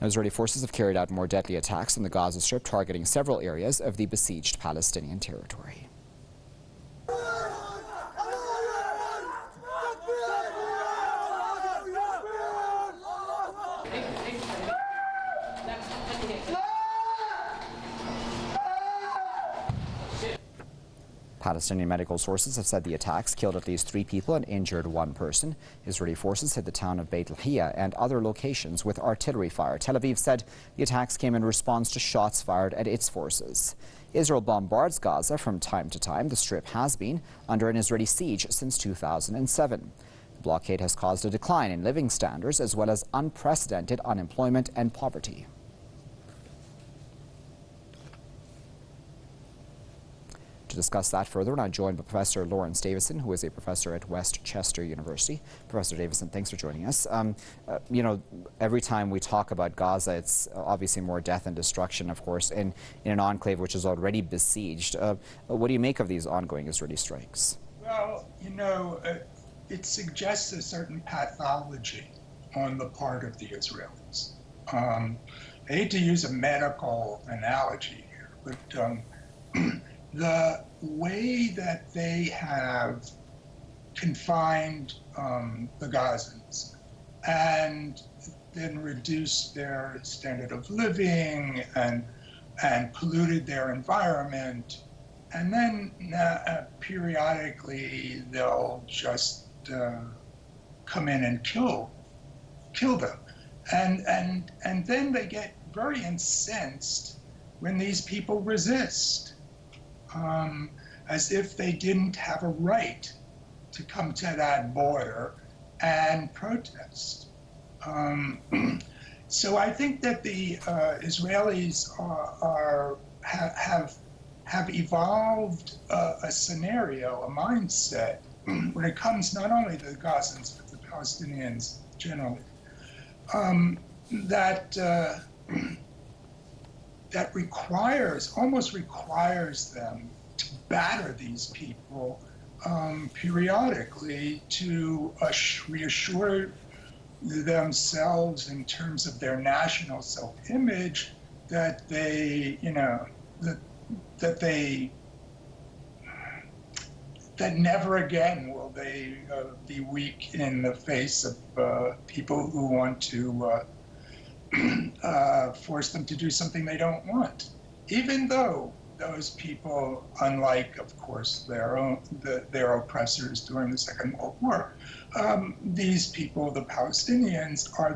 Israeli forces have carried out more deadly attacks on the Gaza Strip, targeting several areas of the besieged Palestinian territory. Palestinian medical sources have said the attacks killed at least 3 people and injured 1 person. Israeli forces hit the town of Beit Lahia and other locations with artillery fire. Tel Aviv said the attacks came in response to shots fired at its forces. Israel bombards Gaza from time to time. The Strip has been under an Israeli siege since 2007. The blockade has caused a decline in living standards as well as unprecedented unemployment and poverty. To discuss that further, I'm joined by Professor Lawrence Davison, who is a professor at West Chester University. Professor Davison, thanks for joining us. Every time we talk about Gaza, it's obviously more death and destruction, of course, in an enclave which is already besieged. What do you make of these ongoing Israeli strikes? Well, it suggests a certain pathology on the part of the Israelis. I hate to use a medical analogy here, but the way that they have confined the Gazans and then reduced their standard of living and polluted their environment, and then periodically they'll just come in and kill them, and then they get very incensed when these people resist. As if they didn't have a right to come to that border and protest. So I think that the Israelis have evolved a scenario, a mindset, when it comes not only to the Gazans but the Palestinians generally, that almost requires them to batter these people periodically to reassure themselves in terms of their national self-image that that never again will they be weak in the face of people who want to force them to do something they don't want, even though those people, unlike, of course, their oppressors during the Second World War, these people, the Palestinians, are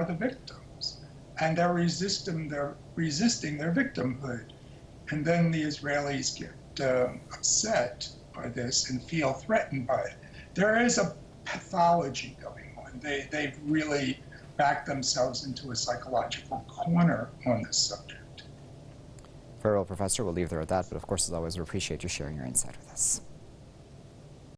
the victims, and they're resisting their victimhood, and then the Israelis get upset by this and feel threatened by it. There is a pathology going on. They've really back themselves into a psychological corner on this subject. Very well, Professor. We'll leave there at that, but of course, as always, we appreciate you sharing your insight with us.